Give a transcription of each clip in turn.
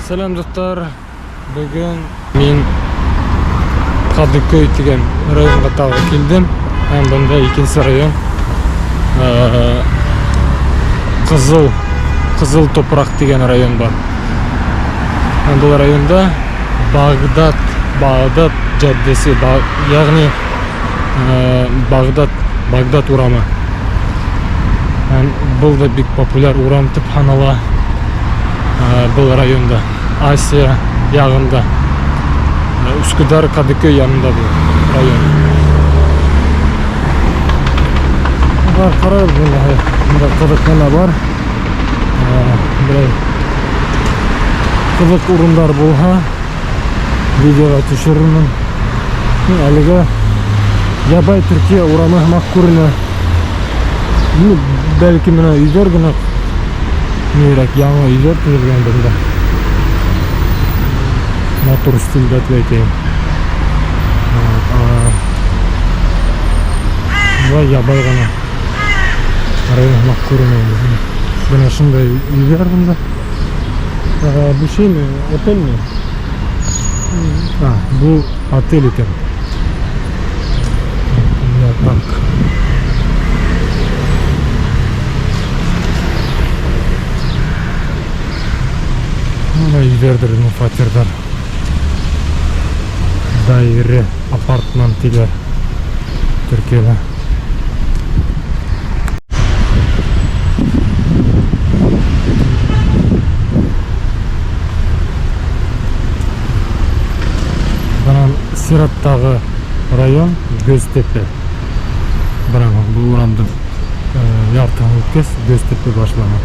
Selam dostlar. Bugün men Kadıköy degan rayonga tag'ı keldim. Hem bunda ikinci rayon. Kızıl Toprak degan rayon var. Hem bu rayonda Bağdat caddesi, yani Bağdat uramı. Hem bu da bir popüler uram tıphanala bu rayonda. Asya yağında. Üsküdar Kadıköy yanında bu rayon. Var karar bunda kılıklarına var. Biraz kılık urunlar bulha videoga düşürürüm. Aliga Yabay Türkiye uramı makkuruna. Belki mena yüzer gına mirak yanı yüzer türgen bunda. Motor stilde atlayayım. Vay yabay gana. Arayın makkuruna. Bana şimdi yüzer bunda. Bu şey mi? Otel mi? Bu otel iken. Yatak. Yüzlerdir müfatirler. Daire, apartman tiler. Türkiye'de. Сираттагы район Göztepe. Бірақ бұл урамды яртын өткес Göztepe башлана.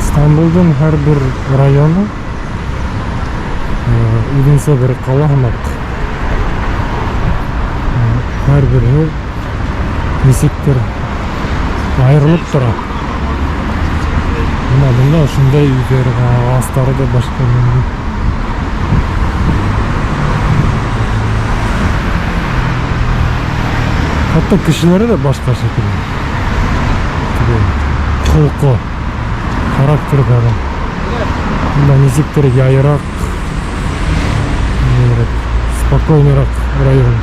İstanbul'un her bir rayonu ilginçe bir kalamak. Her biri nisiktir ayrılıp durar. Bunda şunday yüzleri ağaçları da başka bir. Hatta kişileri de başka şekilde. Kılkı. Karakterleri. Bunda nisiktir yayrak, spokojnyak rayon.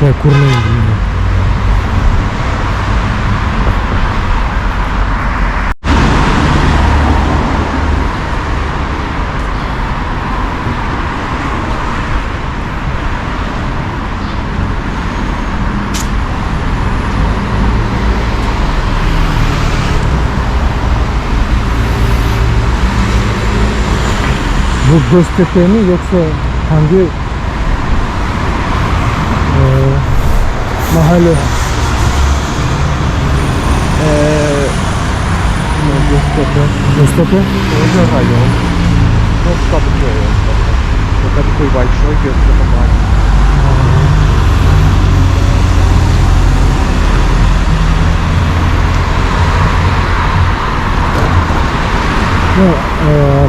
Şey kurmayın bunu. Bu Göztepe mi yoksa hangi mahalle? Göztepe? Тоже район. Ну, Kadıköy. Kadıköy большой, Göztepe маленький.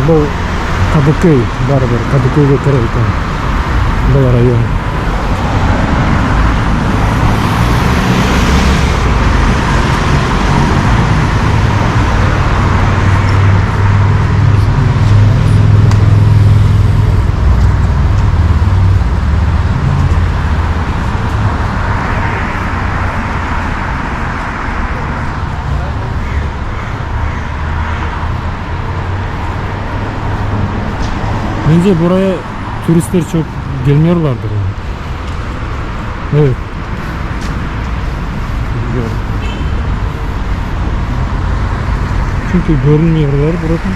Bu Kadıköy barber, Kadıköy'de tereyken bu rayon. Bence buraya turistler çok gelmiyorlardır. Evet. Bilmiyorum. Çünkü görünmüyorlar burada.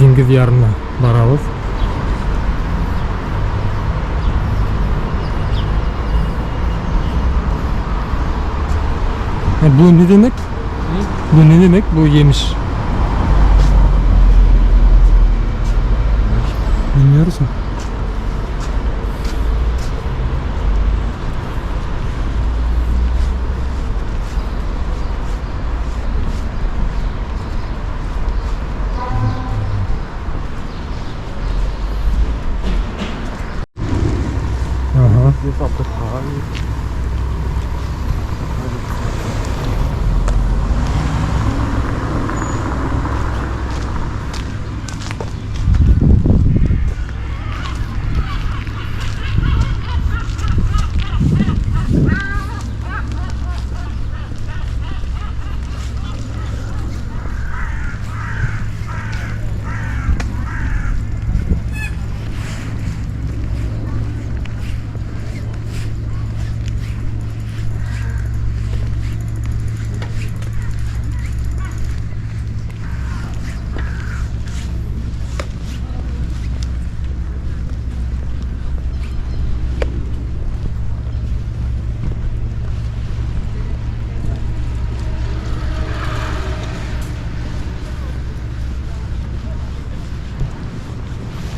Deniz yarına varabız. Bu ne demek? Bu ne demek? Bu yemiş. Bilmiyoruz mu? Aha. Здесь отдыхают.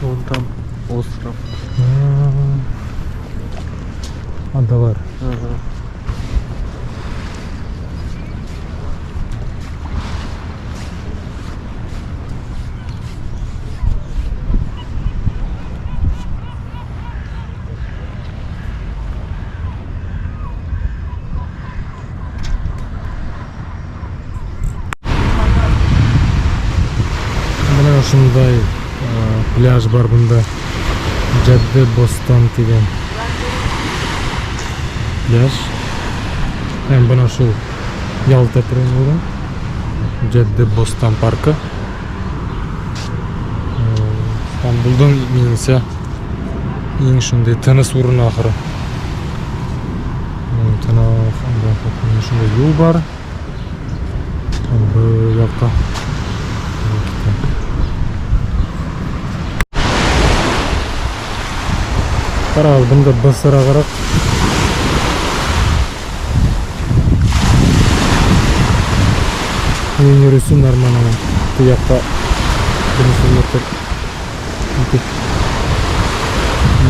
Вон там остров. Adalar. Ага. Mana shunday plyaj bor bunda. Jaddi Boston degan plyaj. Ham bana shu Yalta treningdan Jaddi Boston parki. İstanbul'dan menimcha eng shunday tiniq o'rin oxiri. Tiniq shunday yo'l bor. Bu yoqqa qarab, bunda basirag'iroq yurisi нормально. Bu yoqqa birinchi metr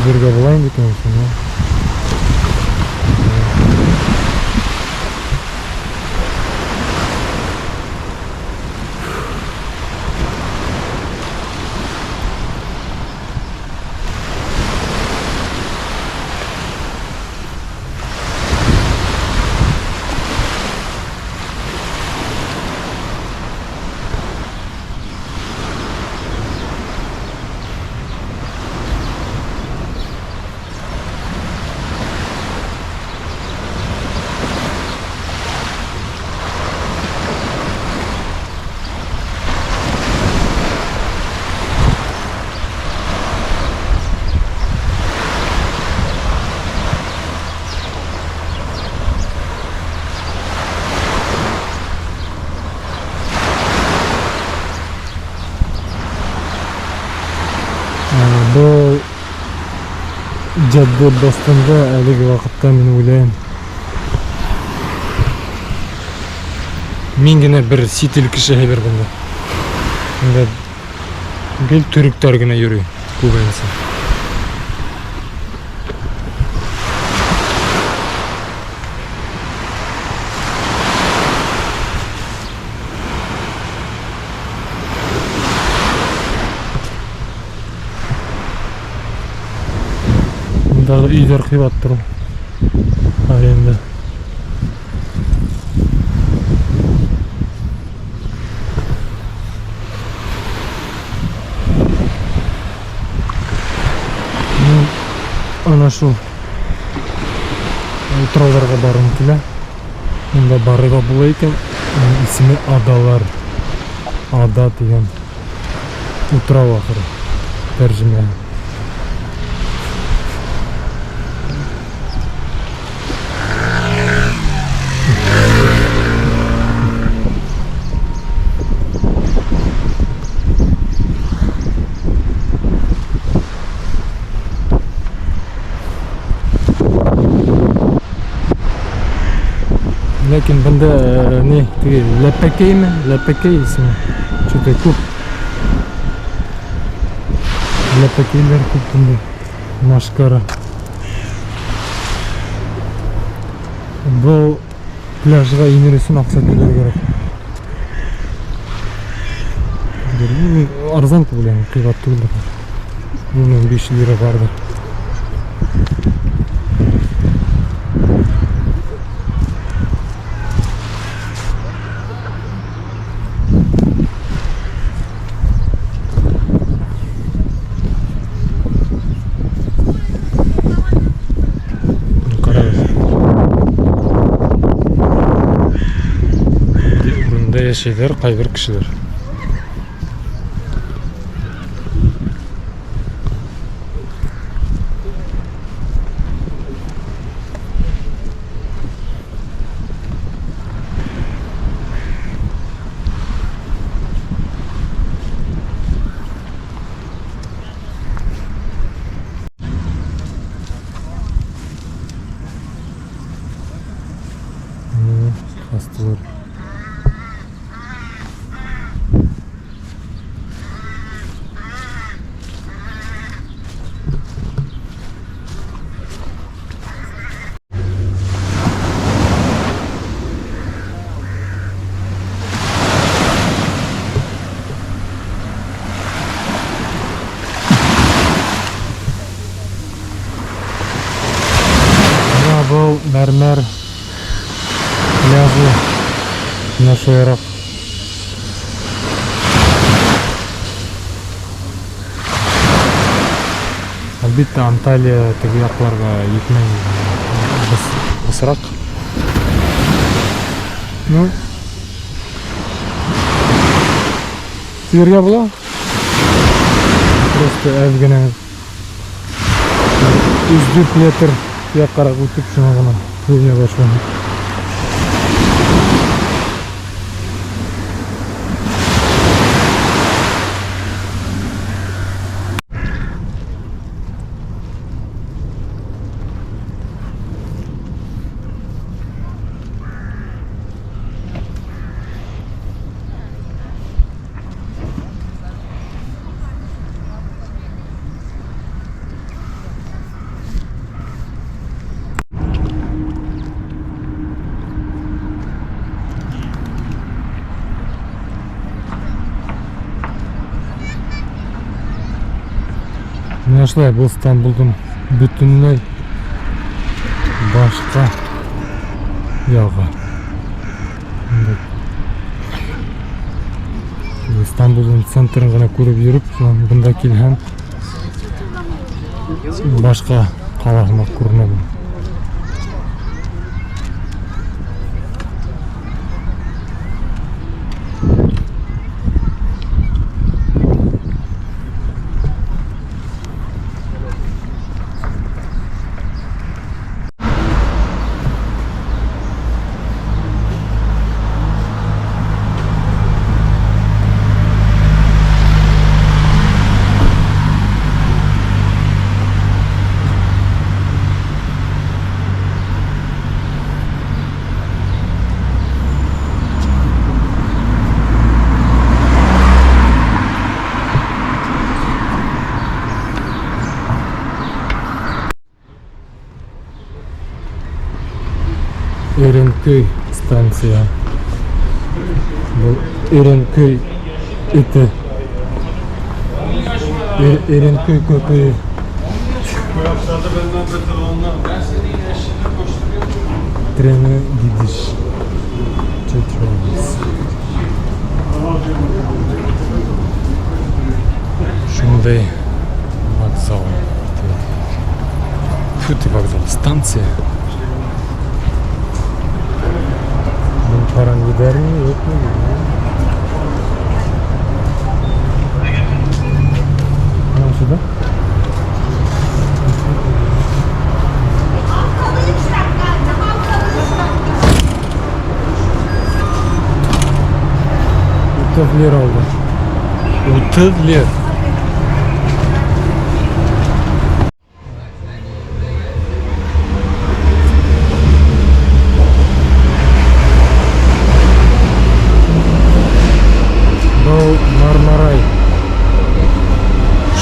yurga bo'layim ekansan. Bu Jaddi Boston'da haligi vaqtda men o'ylayman mingina bir sitil kishi hayber bunda. Bunda gel turklargina yuriy ko'pincha. Bundağı uylar qiyib turib. Endi ana shu o'trovlarga borgim keladi. Bunda barida bo'lar ekan. Ismi Adalar. Ada degan o'trov oxiri. Tarjima. lekin bunda ne LPK mi? LPK ismi. Juda ko'p. LPK'ler ko'p bunda. Maskara. Bu plajga inirisin aksatılır gerek. Arzan tuğulayım, kıyvat tuğulayım. Bunun 5 lira vardır. Bunda yaşaylar, kaybır kişiler. Hastalar. Bu mermer plajı yaşayarak albatta Antalya tegi yoqlarga yetmaydi. Kısrak. Ну, Сирия была? Просто ozgina 100 metr yoqqa o'tib shuna g'ana o'ynay boshladim. Yaşlar bu İstanbul'dan bütünlüğü başka yağı. İstanbul'un centrını gana ko'rib yurib, bunda kelgan başka qalarni ko'rmadim. Erenköy stansiya. Bu Erenköy iti. Erenköy köpeği. Trene gidiş. Çetremiz. Şunday vokzal. Kötü vokzal. Stansiya. Paran gider mi yok mu? Nasıl da? Utavler oldu. Utavler.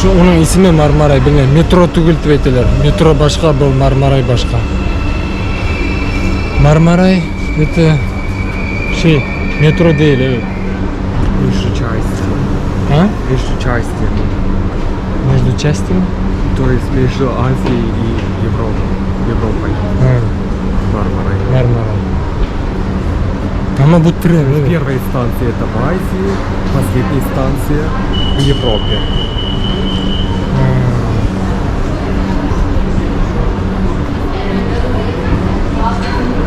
Şu onun ismi Marmaray bilmiyorum. Metro tugul deb aytadilar. Metro başka, bu Marmaray başka. Marmaray это şey metro değil, evet. Между части. Ha? Между частями. Между частями? То есть между Азией и Европой. Ha. Мармарай. Marmaray. Ama bu tren, evet. Первая станция это в Азии, последняя станция в Европе.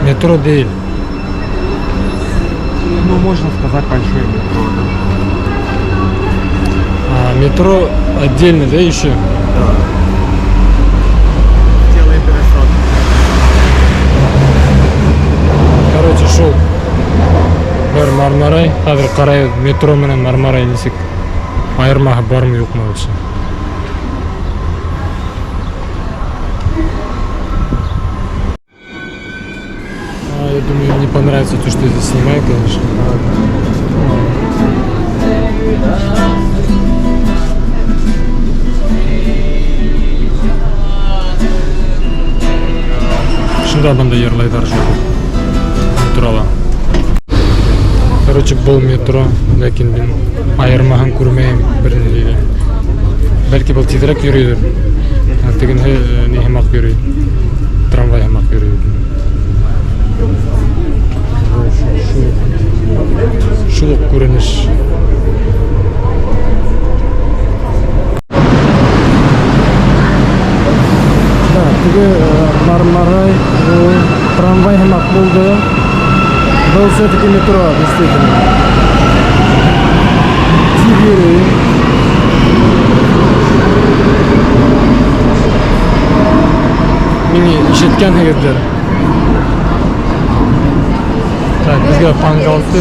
Metro değil. Ну, можно сказать, большое метро, да. А, метро отдельно, да, еще? Да. Дело интересно. Короче, шел bir Marmaray, hozir qarayib metro bilan Marmaray desek ayirmasi bormi yo'qmi o'zi. Я думаю, мне понравится то, что я здесь снимаю, конечно. Şunda bunda yerlaylar şu metroda. Короче, бұл метро, lekin men ayirmahan ko'rmayman birini deydi. Balki бұл tezroq yuradi. Atagin ne hamaq yuradi. Tramvay hamaq yuradi. Şu ko'rinish. Da, tege Marmaray, tramvay hamaq bo'ldi. Был все-таки метро, действительно. Сибири. Meni işitken heyetler. Так, bizga pangaltı.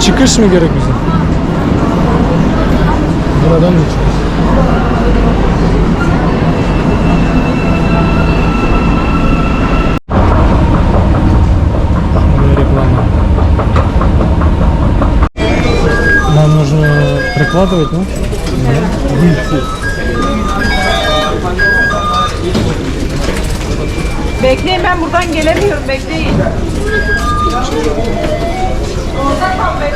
Çıkış mı gerek bize? Buradan mı çıkış? Нам нужно прикладывать, ну? Bekleyin, ben buradan gelemiyorum, bekleyin. Orada kal, ben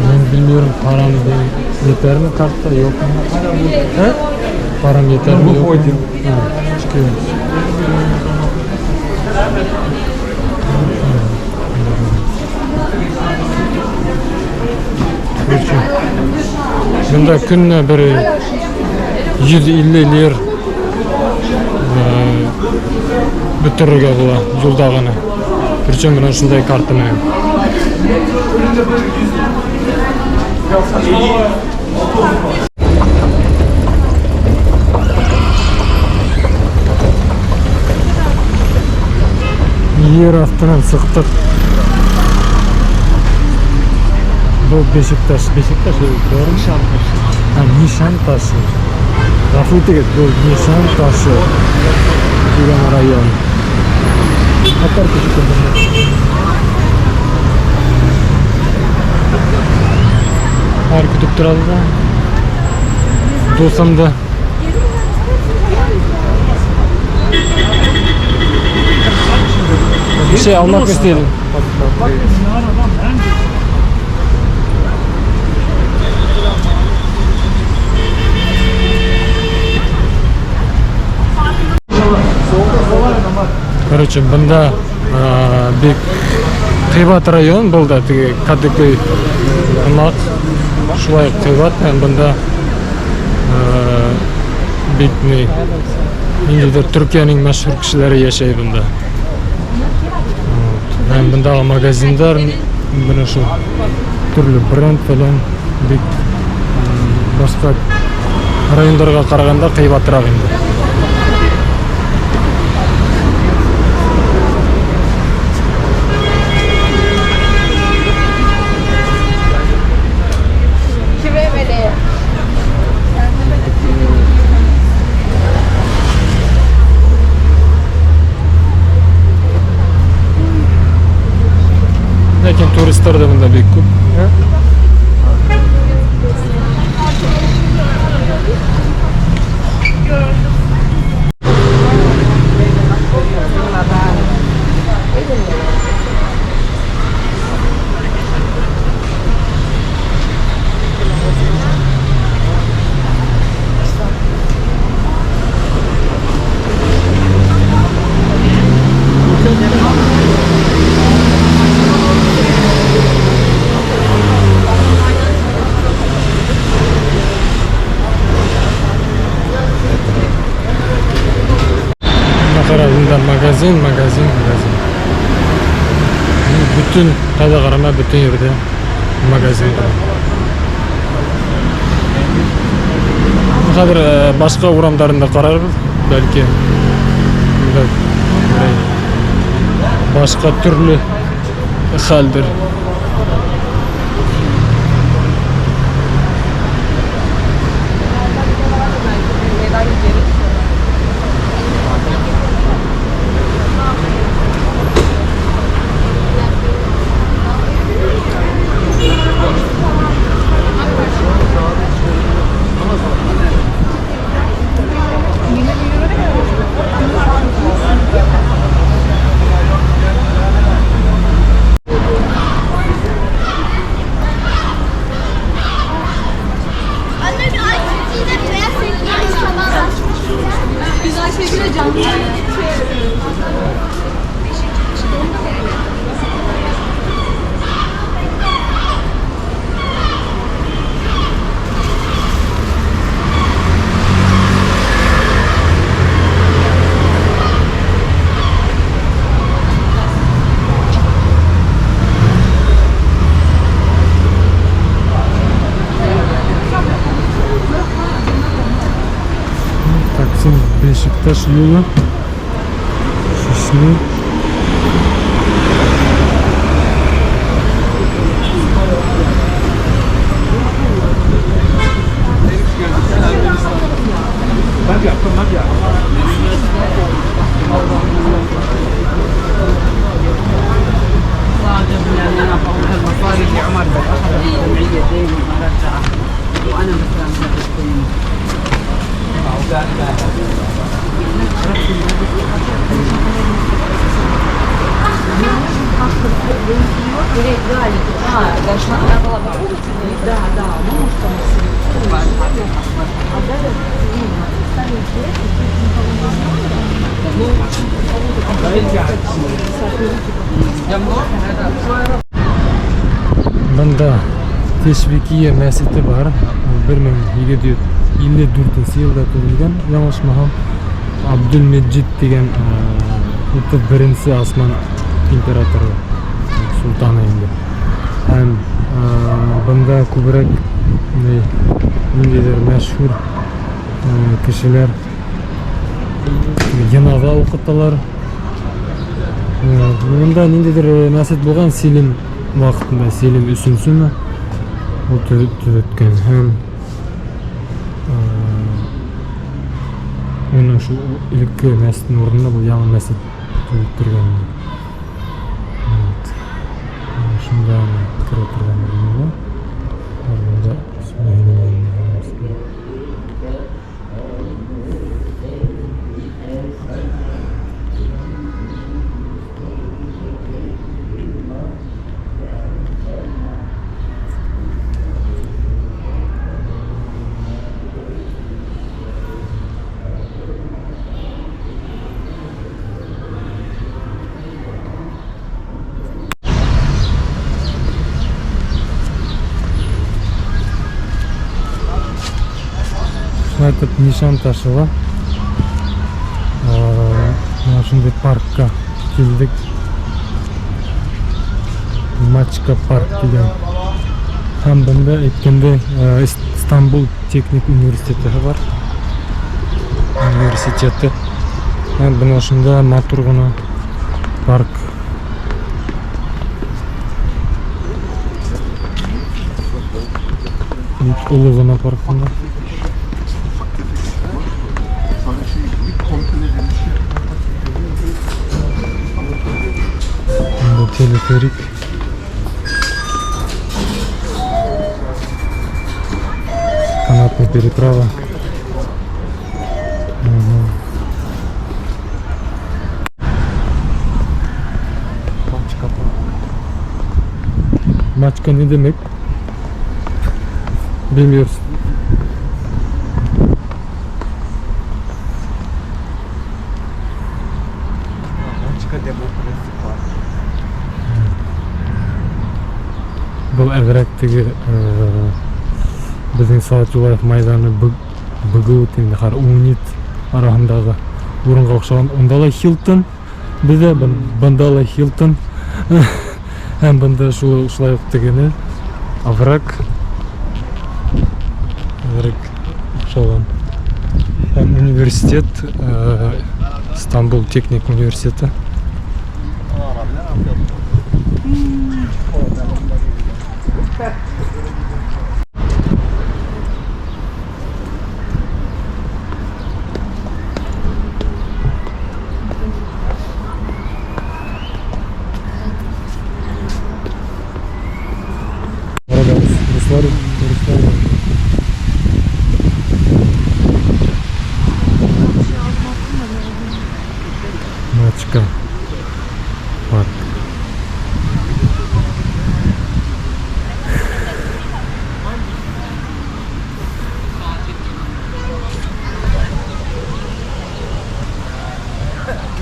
Ben bilmiyorum, param yeter mi kartta, yok mu? He? Param yeter mi, yok mu? Ha, çıkıyoruz. Bunda kunna bir 150 lir bitirga bo'la yo'ldag'ini. Prичем bilan shunday karta bilan. Yer ostidan chiqdik. Bu Beşiktaş doğru mu? Ha, Nişantaşı. Rafutiga bu Nişantaşı degan rayon. Qator ko'chalar. Har kutib turadi-da. Do'stimda bir şey almak istedim. Короче, bunda bir Xivat rayon bo'ldi, Kadıköy aniq shulay Xivat, bunda bitni endi Turkiyaning mashhur kishilari yashaydi bunda. Ben bunda magazinlar buni shu turli brend falan boshqa райондорго караганда кыйбатыраак инде. Kime böyle? Lekin turistlar da bunda bek ko'p. Karabında magazin. Bütün kayda karama bütün yerde magazin. Kadir başka uğramlarında kararız belki başka türlü haldir. Anne bir Ayşe'yle beyaz sevgili sabah. Biz Ayşegül'e canlı Taksim Beşiktaş yolu Şişli. المصاري في عمر اخذ الجمعيه دين ورجعها وانا مثلا الدين Bunda Teşvikiye mescidi var. 1754 yılda kurulgan. Yanlışmaham Abdülmecid degan birinchi Osman imperatoru sultani endi. Hem bunda ko'proq nindedir mashhur kishilar janoza o'qitdilar. Bunda nindedir masjid bo'lgan Selim vaqtida, Selim 3-sini o'tgan ham onun şu ilk mescidin orada bu yanı mescid turgan. Evet. Şimdi kirib turgan orada. Orada Şunaytib nishon tashi va mana shunday parkka keldik. Machka park degan. Ham bunda aytganda Стамбул Техник университеті бар. Университеті. Бұның ашында матурғына парк. Улығына паркында. Бұл телеферик. Канатная переправа. Maçka ne demek? Bilmiyoruz. Maçka demokrasi var. Бұл Evrek'teki біздің Сағат Жолаев майданы БГУ тегінде қар УНИТ арасындағы орынға ұқсаған. Ондала Хилтон, бізде Бандала Хилтон, hem bunda şulay degeni Evrek ұқсаған. Hem üniversitet İstanbul Teknik Üniversiteti. Ruslar var. Maçka Park.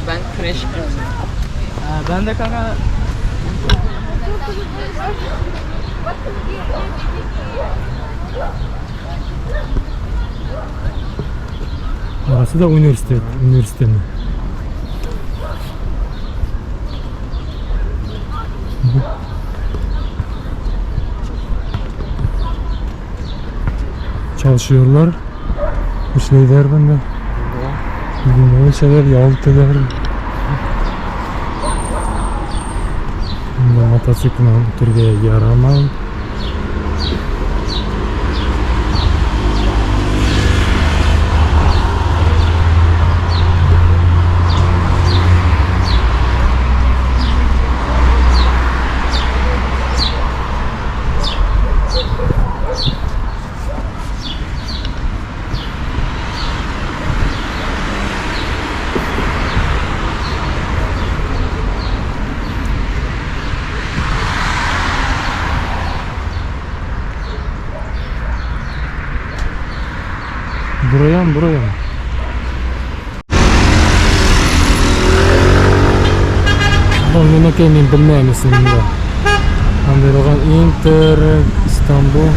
Ben crash. Ben de kanka. Orası da üniversite mi? Çalışıyorlar. Bu şeyler bende. Bilmiyorum şeyler, yağlıklar. Bunda motosikletle Türkiye'ye yaramam. Buraya mı? Bunu kendim bilmeymişsin bunda. Andırılan Inter İstanbul.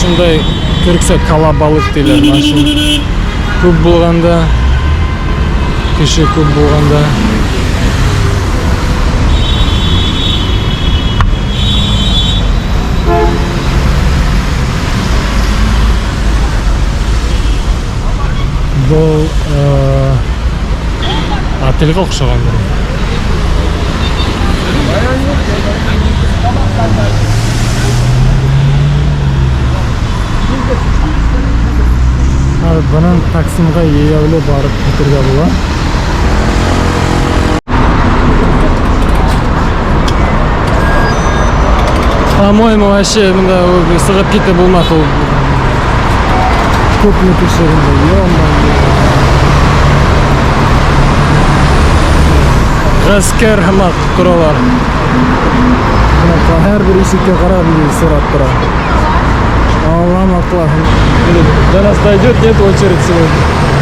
Şunday Türkçe kalabalık deyler. Maşın көп болғанда, кіші көп болғанда. Бұл отельге ұқсаған. Bunun Taksim'e yeyevli barıp bitirge buла. По-моему, вообще мында сығып кетіп болмақ ол. Көп метршерінде, ғаскер хамақ тұралар. Әр бір ешекке қарап сұрап тұрады. Аллам аклахым. До нас дойдет, нет очередь сегодня.